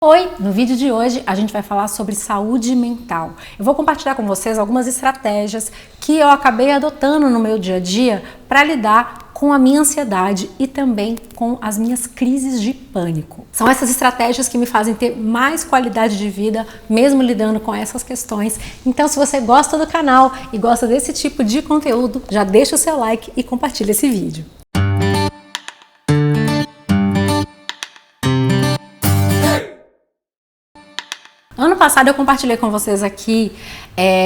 Oi! No vídeo de hoje a gente vai falar sobre saúde mental. Eu vou compartilhar com vocês algumas estratégias que eu acabei adotando no meu dia a dia para lidar com a minha ansiedade e também com as minhas crises de pânico. São essas estratégias que me fazem ter mais qualidade de vida, mesmo lidando com essas questões. Então, se você gosta do canal e gosta desse tipo de conteúdo, já deixa o seu like e compartilha esse vídeo. Ano passado eu compartilhei com vocês aqui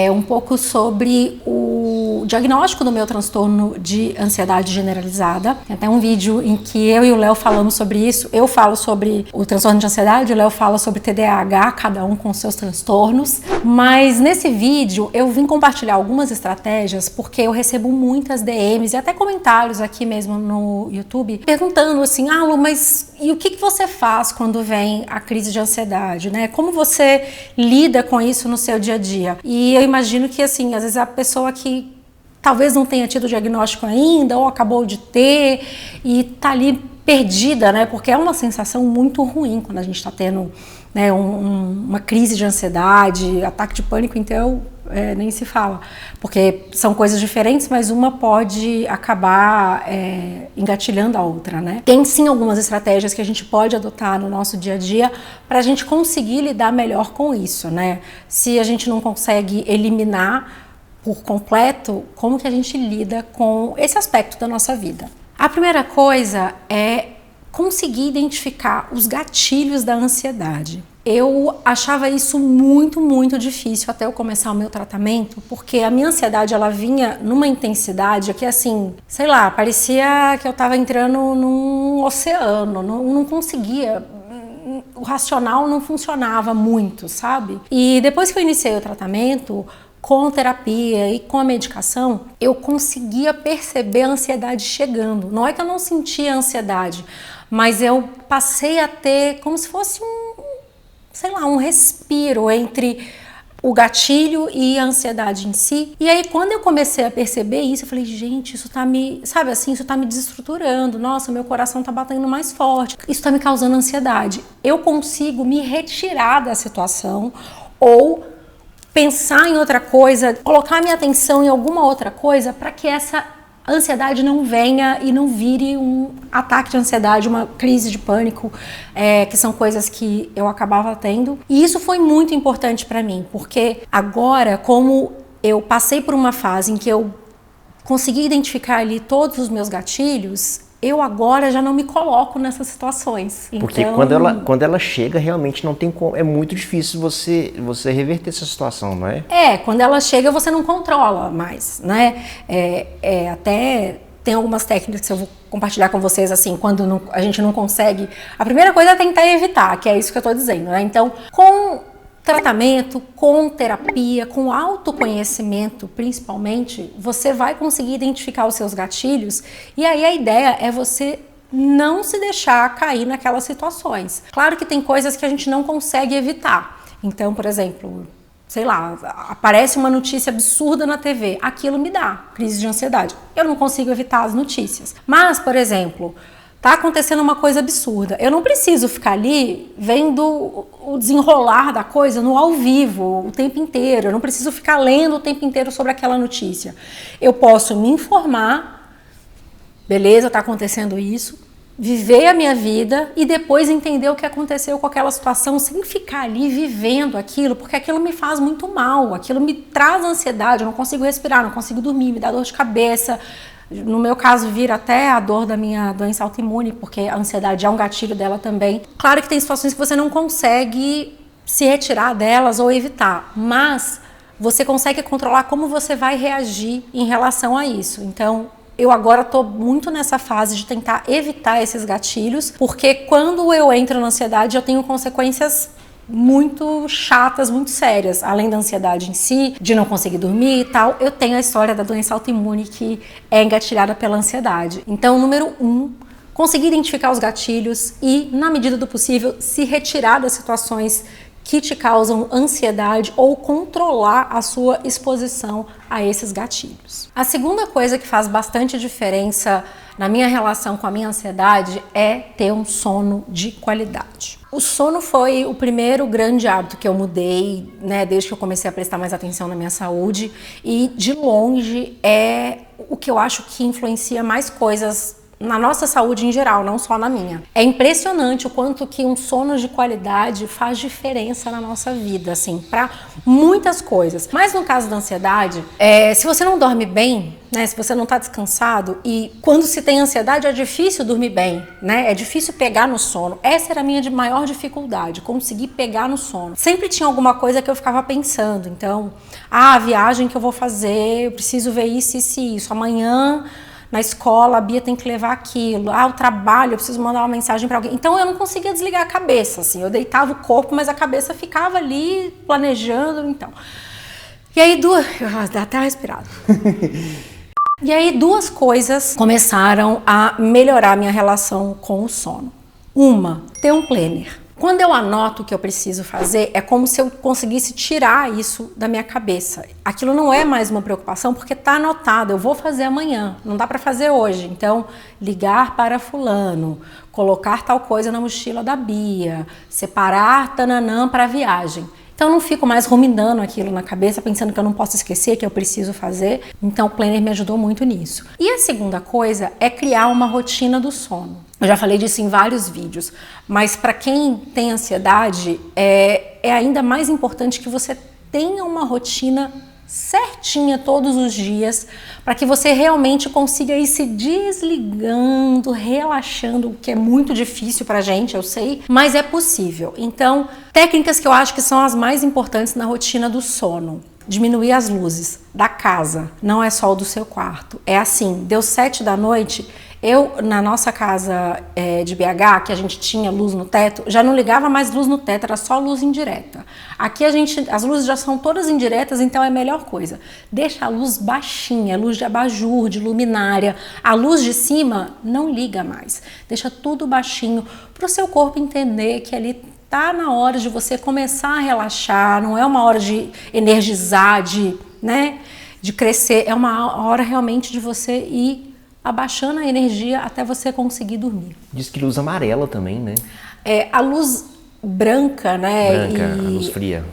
um pouco sobre o diagnóstico do meu transtorno de ansiedade generalizada. Tem até um vídeo em que eu e o Léo falamos sobre isso. Eu falo sobre o transtorno de ansiedade, o Léo fala sobre TDAH, cada um com seus transtornos. Mas nesse vídeo eu vim compartilhar algumas estratégias porque eu recebo muitas DMs e até comentários aqui mesmo no YouTube perguntando assim: ah, Lu, mas e o que você faz quando vem a crise de ansiedade, né? Como você lida com isso no seu dia a dia? E eu imagino que, assim, às vezes a pessoa que talvez não tenha tido o diagnóstico ainda ou acabou de ter e tá ali perdida, né? Porque é uma sensação muito ruim quando a gente tá tendo, né, uma crise de ansiedade, ataque de pânico, então nem se fala, porque são coisas diferentes, mas uma pode acabar engatilhando a outra, né? Tem sim algumas estratégias que a gente pode adotar no nosso dia a dia para a gente conseguir lidar melhor com isso, né? Se a gente não consegue eliminar por completo, como que a gente lida com esse aspecto da nossa vida? A primeira coisa é conseguir identificar os gatilhos da ansiedade. Eu achava isso muito difícil até eu começar o meu tratamento, porque a minha ansiedade ela vinha numa intensidade que, assim, sei lá, parecia que eu estava entrando num oceano, não conseguia, o racional não funcionava muito, sabe? E depois que eu iniciei o tratamento, com terapia e com a medicação, eu conseguia perceber a ansiedade chegando. Não é que eu não sentia ansiedade, mas eu passei a ter como se fosse um respiro entre o gatilho e a ansiedade em si. E aí, quando eu comecei a perceber isso, eu falei, gente, isso tá me, sabe assim, isso tá me desestruturando. Nossa, meu coração tá batendo mais forte. Isso tá me causando ansiedade. Eu consigo me retirar da situação ou pensar em outra coisa, colocar minha atenção em alguma outra coisa para que essa ansiedade não venha e não vire um ataque de ansiedade, uma crise de pânico, que são coisas que eu acabava tendo. E isso foi muito importante para mim, porque agora, como eu passei por uma fase em que eu consegui identificar ali todos os meus gatilhos, eu agora já não me coloco nessas situações. Porque então, quando ela chega, realmente não tem como, é muito difícil você reverter essa situação, não é? Quando ela chega você não controla mais, né? Até tem algumas técnicas que eu vou compartilhar com vocês, assim, quando a gente não consegue. A primeira coisa é tentar evitar, que é isso que eu tô dizendo, né? Então, com tratamento, com terapia, com autoconhecimento, principalmente, você vai conseguir identificar os seus gatilhos e aí a ideia é você não se deixar cair naquelas situações. Claro que tem coisas que a gente não consegue evitar. Então, por exemplo, sei lá, aparece uma notícia absurda na TV, aquilo me dá crise de ansiedade. Eu não consigo evitar as notícias. Mas, por exemplo, tá acontecendo uma coisa absurda. Eu não preciso ficar ali vendo o desenrolar da coisa no ao vivo o tempo inteiro. Eu não preciso ficar lendo o tempo inteiro sobre aquela notícia. Eu posso me informar, beleza, tá acontecendo isso, viver a minha vida e depois entender o que aconteceu com aquela situação sem ficar ali vivendo aquilo, porque aquilo me faz muito mal, aquilo me traz ansiedade, eu não consigo respirar, não consigo dormir, me dá dor de cabeça. No meu caso, vira até a dor da minha doença autoimune, porque a ansiedade é um gatilho dela também. Claro que tem situações que você não consegue se retirar delas ou evitar, mas você consegue controlar como você vai reagir em relação a isso. Então, eu agora estou muito nessa fase de tentar evitar esses gatilhos, porque quando eu entro na ansiedade, eu tenho consequências muito chatas, muito sérias. Além da ansiedade em si, de não conseguir dormir e tal, eu tenho a história da doença autoimune que é engatilhada pela ansiedade. Então, número 1, conseguir identificar os gatilhos e, na medida do possível, se retirar das situações que te causam ansiedade ou controlar a sua exposição a esses gatilhos. A segunda coisa que faz bastante diferença na minha relação com a minha ansiedade é ter um sono de qualidade. O sono foi o primeiro grande hábito que eu mudei, né, desde que eu comecei a prestar mais atenção na minha saúde, e de longe é o que eu acho que influencia mais coisas na nossa saúde em geral, não só na minha. É impressionante o quanto que um sono de qualidade faz diferença na nossa vida, assim, para muitas coisas. Mas no caso da ansiedade, se você não dorme bem, né, se você não tá descansado, e quando se tem ansiedade é difícil dormir bem, né, é difícil pegar no sono. Essa era a minha maior dificuldade, conseguir pegar no sono. Sempre tinha alguma coisa que eu ficava pensando, então, a viagem que eu vou fazer, eu preciso ver isso, isso e isso, amanhã na escola a Bia tem que levar aquilo, o trabalho, eu preciso mandar uma mensagem para alguém. Então eu não conseguia desligar a cabeça, assim, eu deitava o corpo, mas a cabeça ficava ali planejando, então. E aí dá até respirado. E aí duas coisas começaram a melhorar a minha relação com o sono. Uma, ter um planner. Quando eu anoto o que eu preciso fazer, é como se eu conseguisse tirar isso da minha cabeça. Aquilo não é mais uma preocupação porque está anotado, eu vou fazer amanhã, não dá para fazer hoje. Então, ligar para fulano, colocar tal coisa na mochila da Bia, separar tananã para a viagem. Então, eu não fico mais ruminando aquilo na cabeça, pensando que eu não posso esquecer, que eu preciso fazer. Então, o planner me ajudou muito nisso. E a segunda coisa é criar uma rotina do sono. Eu já falei disso em vários vídeos, mas para quem tem ansiedade, é ainda mais importante que você tenha uma rotina certinha todos os dias, para que você realmente consiga ir se desligando, relaxando, o que é muito difícil pra gente, eu sei, mas é possível. Então, técnicas que eu acho que são as mais importantes na rotina do sono. Diminuir as luzes da casa, não é só o do seu quarto. É assim, deu 7 da noite, na nossa casa de BH, que a gente tinha luz no teto, já não ligava mais luz no teto, era só luz indireta. Aqui as luzes já são todas indiretas, então é a melhor coisa. Deixa a luz baixinha, luz de abajur, de luminária. A luz de cima não liga mais. Deixa tudo baixinho para o seu corpo entender que ali tá na hora de você começar a relaxar, não é uma hora de energizar, de crescer, é uma hora realmente de você ir abaixando a energia até você conseguir dormir. Diz que luz amarela também, né? A luz branca, né? Branca, a luz fria.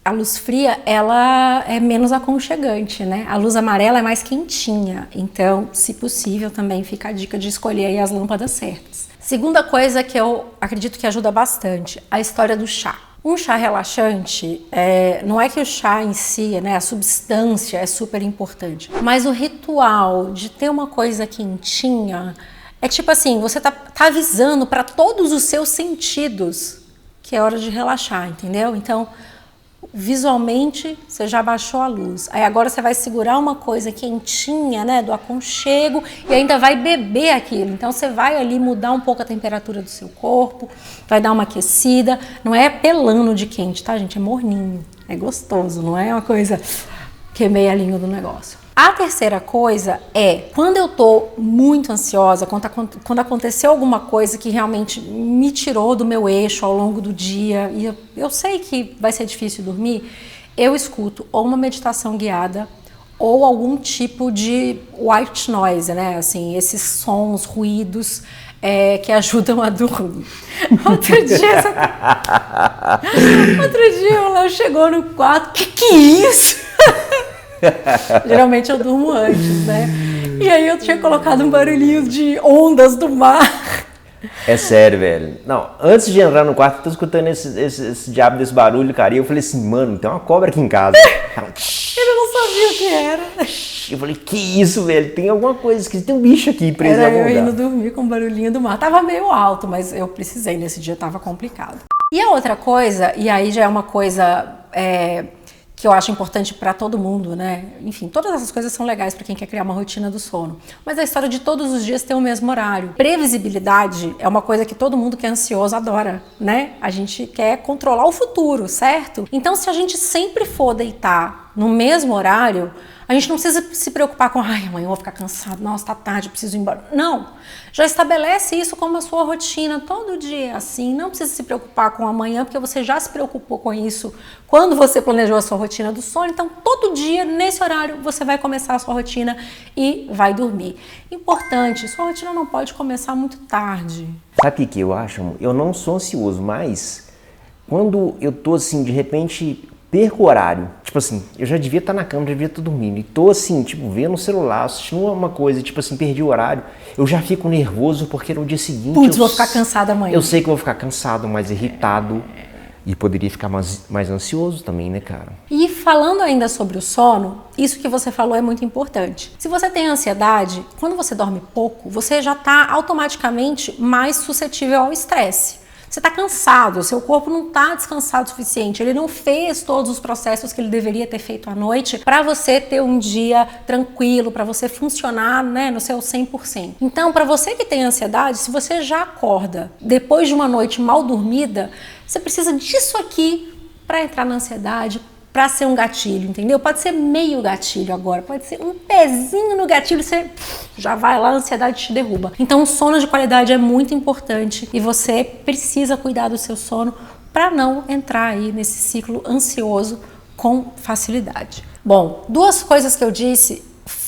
A luz fria, ela é menos aconchegante, né? A luz amarela é mais quentinha. Então, se possível, também fica a dica de escolher aí as lâmpadas certas. Segunda coisa que eu acredito que ajuda bastante, a história do chá. Um chá relaxante, não é que o chá em si, né, a substância é super importante, mas o ritual de ter uma coisa quentinha é tipo assim, você tá avisando para todos os seus sentidos que é hora de relaxar, entendeu? Então, visualmente, você já baixou a luz. Aí agora você vai segurar uma coisa quentinha, né, do aconchego, e ainda vai beber aquilo. Então você vai ali mudar um pouco a temperatura do seu corpo, vai dar uma aquecida. Não é pelando de quente, tá, gente? É morninho, é gostoso, não é uma coisa queimei a língua do negócio. A terceira coisa é, quando eu tô muito ansiosa, quando aconteceu alguma coisa que realmente me tirou do meu eixo ao longo do dia, e eu sei que vai ser difícil dormir, eu escuto ou uma meditação guiada ou algum tipo de white noise, né? Assim, esses sons, ruídos que ajudam a dormir. Outro dia o Léo chegou no quarto, que é isso? Geralmente eu durmo antes, né? E aí eu tinha colocado um barulhinho de ondas do mar. É sério, velho. Não, antes de entrar no quarto, eu tô escutando esse diabo desse barulho, cara. E eu falei assim, mano, tem uma cobra aqui em casa. Ele não sabia o que era. Eu falei, que isso, velho? Tem alguma coisa esquisita, tem um bicho aqui preso em algum lugar. Eu indo dormir com o barulhinho do mar. Tava meio alto, mas eu precisei, nesse dia tava complicado. E a outra coisa, e aí já é uma coisa que eu acho importante para todo mundo, né? Enfim, todas essas coisas são legais para quem quer criar uma rotina do sono. Mas a história de todos os dias ter o mesmo horário. Previsibilidade é uma coisa que todo mundo que é ansioso adora, né? A gente quer controlar o futuro, certo? Então, se a gente sempre for deitar no mesmo horário, a gente não precisa se preocupar com, ai, amanhã eu vou ficar cansado, nossa, tá tarde, preciso ir embora. Não, já estabelece isso como a sua rotina, todo dia assim, não precisa se preocupar com amanhã, porque você já se preocupou com isso quando você planejou a sua rotina do sono, então todo dia, nesse horário, você vai começar a sua rotina e vai dormir. Importante, sua rotina não pode começar muito tarde. Sabe o que eu acho, amor? Eu não sou ansioso, mas quando eu tô assim, de repente, perco o horário, tipo assim, eu já devia estar na cama, já devia estar dormindo, e tô assim, tipo, vendo o celular, assistindo uma coisa, tipo assim, perdi o horário, eu já fico nervoso porque no dia seguinte... Putz, vou ficar cansado amanhã. Eu sei que eu vou ficar cansado, mais irritado, e poderia ficar mais ansioso também, né, cara? E falando ainda sobre o sono, isso que você falou é muito importante. Se você tem ansiedade, quando você dorme pouco, você já está automaticamente mais suscetível ao estresse. Você está cansado, seu corpo não está descansado o suficiente, ele não fez todos os processos que ele deveria ter feito à noite para você ter um dia tranquilo, para você funcionar, né, no seu 100%. Então, para você que tem ansiedade, se você já acorda depois de uma noite mal dormida, você precisa disso aqui para entrar na ansiedade, para ser um gatilho, entendeu? Pode ser meio gatilho agora, pode ser um pezinho no gatilho, você já vai lá, a ansiedade te derruba. Então o sono de qualidade é muito importante e você precisa cuidar do seu sono para não entrar aí nesse ciclo ansioso com facilidade. Bom, duas coisas que eu disse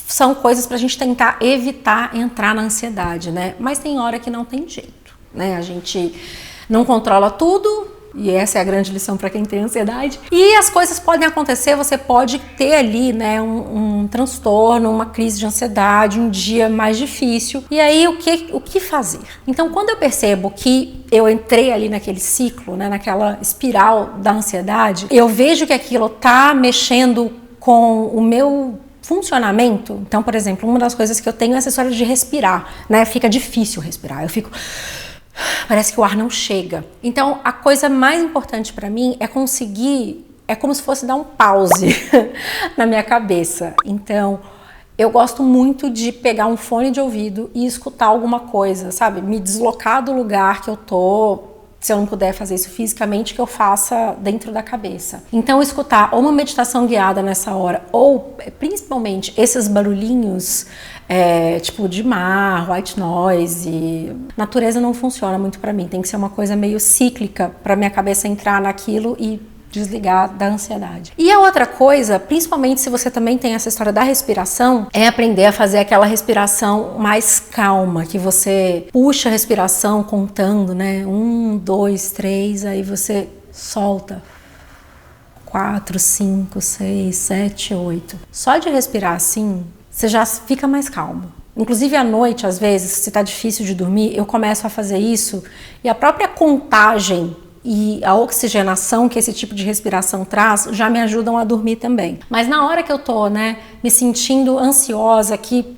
são coisas para a gente tentar evitar entrar na ansiedade, né? Mas tem hora que não tem jeito, né? A gente não controla tudo. E essa é a grande lição para quem tem ansiedade. E as coisas podem acontecer, você pode ter ali, né, um transtorno, uma crise de ansiedade, um dia mais difícil. E aí, o que fazer? Então, quando eu percebo que eu entrei ali naquele ciclo, né, naquela espiral da ansiedade, eu vejo que aquilo tá mexendo com o meu funcionamento. Então, por exemplo, uma das coisas que eu tenho é essa história de respirar, né? Fica difícil respirar. Eu fico... Parece que o ar não chega. Então, a coisa mais importante para mim é conseguir, é como se fosse dar um pause na minha cabeça. Então, eu gosto muito de pegar um fone de ouvido e escutar alguma coisa, sabe? Me deslocar do lugar que eu tô, se eu não puder fazer isso fisicamente, que eu faça dentro da cabeça. Então, escutar ou uma meditação guiada nessa hora, ou principalmente esses barulhinhos, tipo de mar, white noise, natureza não funciona muito pra mim, tem que ser uma coisa meio cíclica pra minha cabeça entrar naquilo e desligar da ansiedade. E a outra coisa, principalmente se você também tem essa história da respiração, é aprender a fazer aquela respiração mais calma, que você puxa a respiração contando, né? 1, 2, 3, aí você solta. 4, 5, 6, 7, 8. Só de respirar assim, você já fica mais calmo. Inclusive à noite, às vezes, se tá difícil de dormir, eu começo a fazer isso e a própria contagem e a oxigenação que esse tipo de respiração traz já me ajudam a dormir também. Mas na hora que eu tô, né, me sentindo ansiosa, que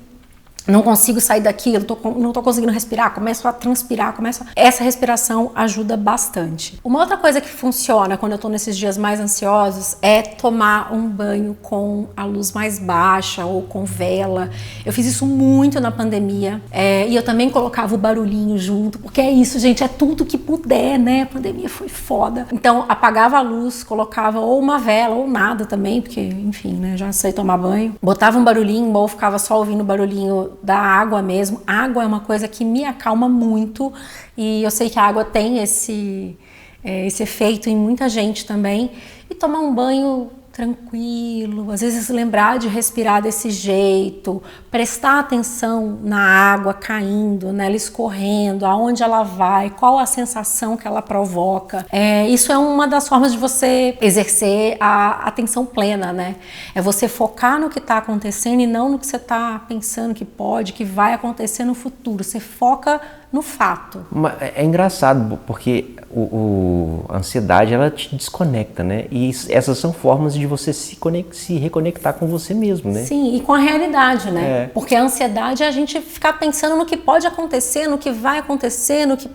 não consigo sair daquilo, não tô conseguindo respirar, começo a transpirar, essa respiração ajuda bastante. Uma outra coisa que funciona quando eu tô nesses dias mais ansiosos é tomar um banho com a luz mais baixa ou com vela. Eu fiz isso muito na pandemia, e eu também colocava o barulhinho junto, porque é isso, gente, é tudo que puder, né? A pandemia foi foda. Então, apagava a luz, colocava ou uma vela ou nada também, porque, enfim, né, já sei tomar banho. Botava um barulhinho ou ficava só ouvindo o barulhinho da água mesmo. A água é uma coisa que me acalma muito e eu sei que a água tem esse efeito em muita gente também. E tomar um banho tranquilo, às vezes lembrar de respirar desse jeito, prestar atenção na água caindo, nela escorrendo, aonde ela vai, qual a sensação que ela provoca. Isso é uma das formas de você exercer a atenção plena, né? É você focar no que está acontecendo e não no que você está pensando que pode, que vai acontecer no futuro. Você foca no fato. É engraçado, porque a ansiedade, ela te desconecta, né? E essas são formas de você se reconectar com você mesmo, né? Sim, e com a realidade, né? Porque a ansiedade é a gente ficar pensando no que pode acontecer, no que vai acontecer, no que...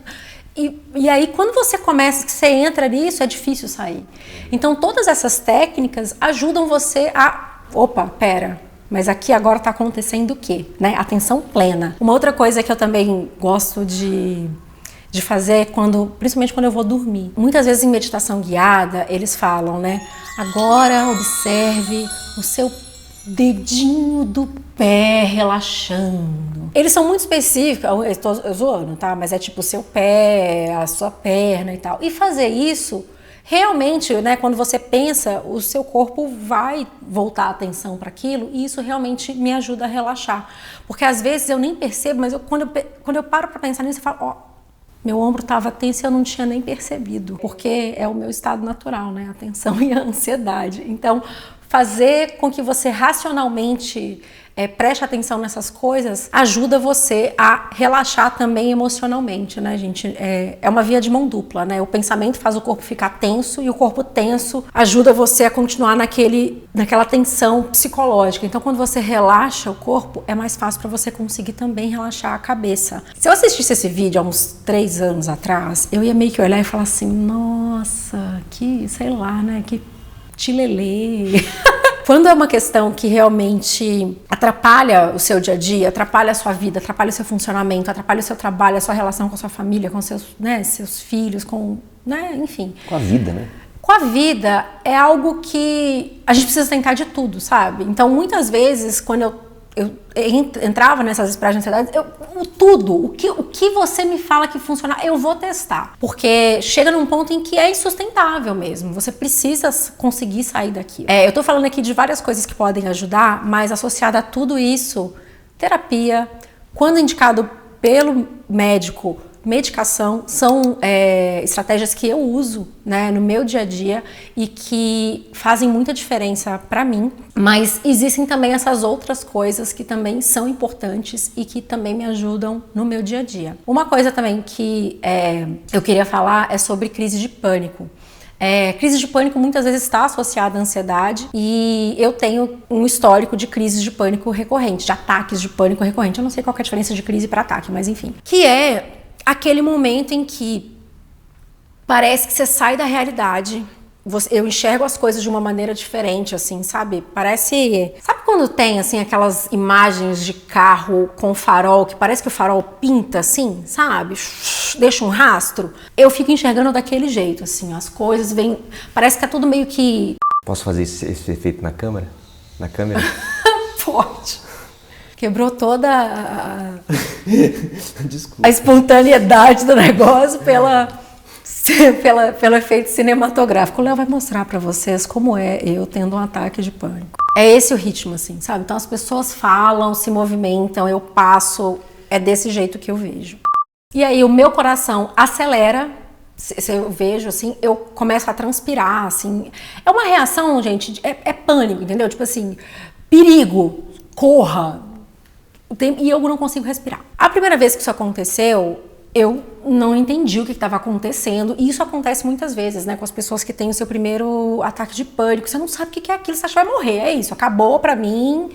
E aí, quando você começa, que você entra nisso, é difícil sair. Então, todas essas técnicas ajudam você a... Opa, pera... Mas aqui agora está acontecendo o quê? Né? Atenção plena. Uma outra coisa que eu também gosto de fazer, principalmente quando eu vou dormir. Muitas vezes em meditação guiada, eles falam, né? Agora observe o seu dedinho do pé relaxando. Eles são muito específicos, eu tô zoando, tá? Mas é tipo o seu pé, a sua perna e tal. E fazer isso, realmente, né, quando você pensa, o seu corpo vai voltar a atenção para aquilo e isso realmente me ajuda a relaxar. Porque às vezes eu nem percebo, mas quando eu paro para pensar nisso, eu falo, ó, meu ombro estava tenso e eu não tinha nem percebido. Porque é o meu estado natural, né? A tensão e a ansiedade. Então, fazer com que você racionalmente preste atenção nessas coisas ajuda você a relaxar também emocionalmente, né, gente? É uma via de mão dupla, né? O pensamento faz o corpo ficar tenso e o corpo tenso ajuda você a continuar naquela tensão psicológica. Então, quando você relaxa o corpo, é mais fácil para você conseguir também relaxar a cabeça. Se eu assistisse esse vídeo há uns 3 anos atrás, eu ia meio que olhar e falar assim, nossa, que, sei lá, né, que tilelê. Quando é uma questão que realmente atrapalha o seu dia a dia, atrapalha a sua vida, atrapalha o seu funcionamento, atrapalha o seu trabalho, a sua relação com a sua família, com seus, né, seus filhos, com, né, enfim. Com a vida, né? Com a vida é algo que a gente precisa tentar de tudo, sabe? Então, muitas vezes, quando eu entrava nessas expressões de ansiedade, o que você me fala que funciona, eu vou testar. Porque chega num ponto em que é insustentável mesmo. Você precisa conseguir sair daqui. Eu tô falando aqui de várias coisas que podem ajudar, mas associada a tudo isso, terapia, quando indicado pelo médico, medicação, são estratégias que eu uso, né, no meu dia a dia e que fazem muita diferença para mim, mas existem também essas outras coisas que também são importantes e que também me ajudam no meu dia a dia. Uma coisa também que eu queria falar é sobre crise de pânico. Crise de pânico muitas vezes está associada à ansiedade e eu tenho um histórico de crises de pânico recorrente, de ataques de pânico recorrente. Eu não sei qual que é a diferença de crise para ataque, mas enfim. Que é aquele momento em que parece que você sai da realidade, eu enxergo as coisas de uma maneira diferente, assim, sabe? Parece... Sabe quando tem, assim, aquelas imagens de carro com farol, que parece que o farol pinta, assim, sabe? Deixa um rastro. Eu fico enxergando daquele jeito, assim, as coisas vêm... Parece que tá tudo meio que... Posso fazer esse efeito na câmera? Na câmera? Pode. Quebrou toda a espontaneidade do negócio pelo efeito cinematográfico. O Léo vai mostrar pra vocês como é eu tendo um ataque de pânico. É esse o ritmo, assim, sabe? Então as pessoas falam, se movimentam, eu passo, é desse jeito que eu vejo. E aí o meu coração acelera, se eu vejo, assim, eu começo a transpirar, assim. É uma reação, gente, é pânico, entendeu? Tipo assim, perigo, corra. E eu não consigo respirar. A primeira vez que isso aconteceu, eu não entendi o que estava acontecendo. E isso acontece muitas vezes, né? Com as pessoas que têm o seu primeiro ataque de pânico. Você não sabe o que é aquilo, você acha que vai morrer. É isso, acabou pra mim.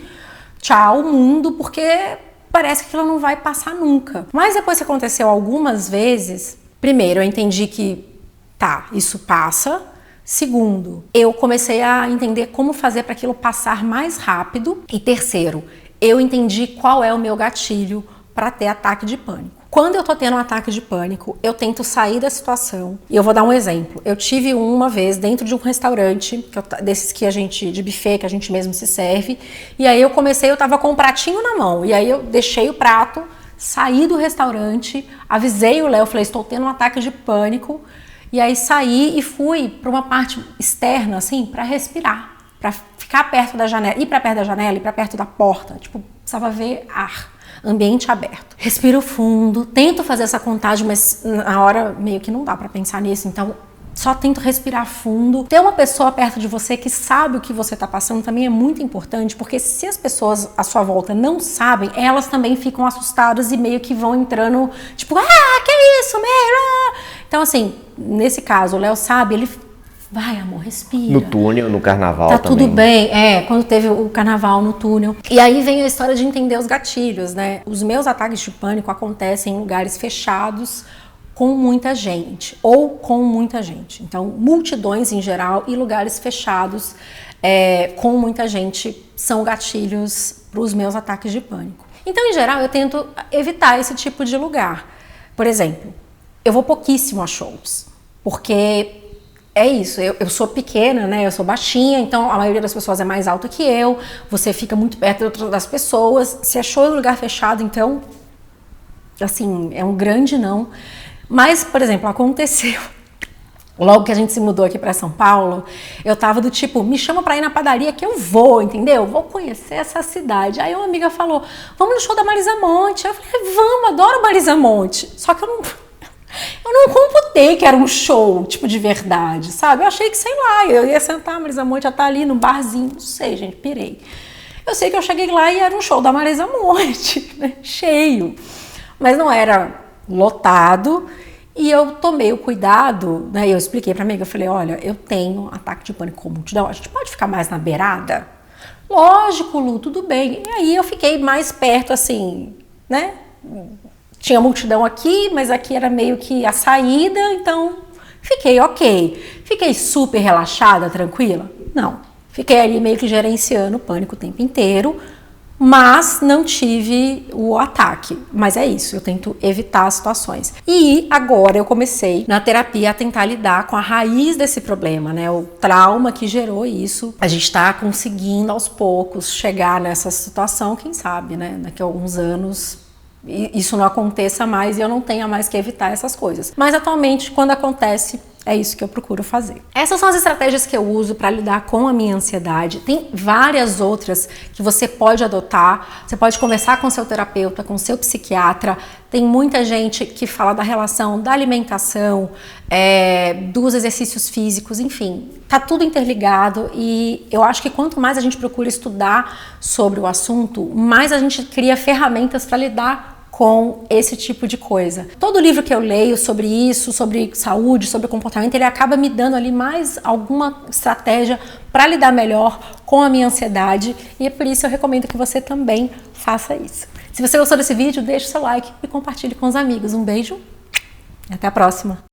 Tchau, mundo, porque parece que aquilo não vai passar nunca. Mas depois que aconteceu algumas vezes, primeiro, eu entendi que, tá, isso passa. Segundo, eu comecei a entender como fazer para aquilo passar mais rápido. E terceiro, eu entendi qual é o meu gatilho para ter ataque de pânico. Quando eu tô tendo um ataque de pânico, eu tento sair da situação. E eu vou dar um exemplo. Eu tive uma vez dentro de um restaurante, desses que a gente, de buffet, que a gente mesmo se serve. E aí eu tava com um pratinho na mão. E aí eu deixei o prato, saí do restaurante, avisei o Léo, falei, estou tendo um ataque de pânico. E aí saí e fui para uma parte externa, assim, para respirar. Para ficar perto da janela, ir para perto da janela, ir para perto da porta, tipo, precisava ver ar, ambiente aberto. Respiro fundo, tento fazer essa contagem, mas na hora meio que não dá para pensar nisso, então só tento respirar fundo. Ter uma pessoa perto de você que sabe o que você tá passando também é muito importante, porque se as pessoas à sua volta não sabem, elas também ficam assustadas e meio que vão entrando, tipo, que isso, Meira? Então assim, nesse caso, o Léo sabe, ele... Vai, amor, respira. No túnel, no carnaval tá também. Tudo bem, quando teve o carnaval no túnel. E aí vem a história de entender os gatilhos, né? Os meus ataques de pânico acontecem em lugares fechados, com muita gente, ou com muita gente. Então, multidões em geral e lugares fechados com muita gente são gatilhos para os meus ataques de pânico. Então, em geral, eu tento evitar esse tipo de lugar. Por exemplo, eu vou pouquíssimo a shows, porque é isso, eu sou pequena, né? Eu sou baixinha, então a maioria das pessoas é mais alta que eu, você fica muito perto das pessoas, se achou em lugar fechado, então, assim, é um grande não. Mas, por exemplo, aconteceu, logo que a gente se mudou aqui para São Paulo, eu tava do tipo, me chama pra ir na padaria que eu vou, entendeu? Vou conhecer essa cidade. Aí uma amiga falou, vamos no show da Marisa Monte. Eu falei, vamos, adoro Marisa Monte. Só que eu não computei que era um show, tipo, de verdade, sabe? Eu achei que, sei lá, eu ia sentar, a Marisa Monte já tá ali no barzinho, não sei, gente, pirei. Eu sei que eu cheguei lá e era um show da Marisa Monte, né? Cheio. Mas não era lotado e eu tomei o cuidado, né? Eu expliquei pra amiga, eu falei, olha, eu tenho ataque de pânico com multidão, a gente pode ficar mais na beirada? Lógico, Lu, tudo bem. E aí eu fiquei mais perto, assim, né? Tinha multidão aqui, mas aqui era meio que a saída, então fiquei ok. Fiquei super relaxada, tranquila? Não. Fiquei ali meio que gerenciando o pânico o tempo inteiro, mas não tive o ataque. Mas é isso, eu tento evitar as situações. E agora eu comecei na terapia a tentar lidar com a raiz desse problema, né? O trauma que gerou isso. A gente tá conseguindo aos poucos chegar nessa situação, quem sabe, né? Daqui a alguns anos isso não aconteça mais e eu não tenha mais que evitar essas coisas. Mas atualmente, quando acontece, é isso que eu procuro fazer. Essas são as estratégias que eu uso para lidar com a minha ansiedade. Tem várias outras que você pode adotar. Você pode conversar com seu terapeuta, com seu psiquiatra. Tem muita gente que fala da relação da alimentação, dos exercícios físicos, enfim. Tá tudo interligado e eu acho que quanto mais a gente procura estudar sobre o assunto, mais a gente cria ferramentas para lidar com esse tipo de coisa. Todo livro que eu leio sobre isso, sobre saúde, sobre comportamento, ele acaba me dando ali mais alguma estratégia para lidar melhor com a minha ansiedade e é por isso eu recomendo que você também faça isso. Se você gostou desse vídeo, deixe o seu like e compartilhe com os amigos. Um beijo e até a próxima!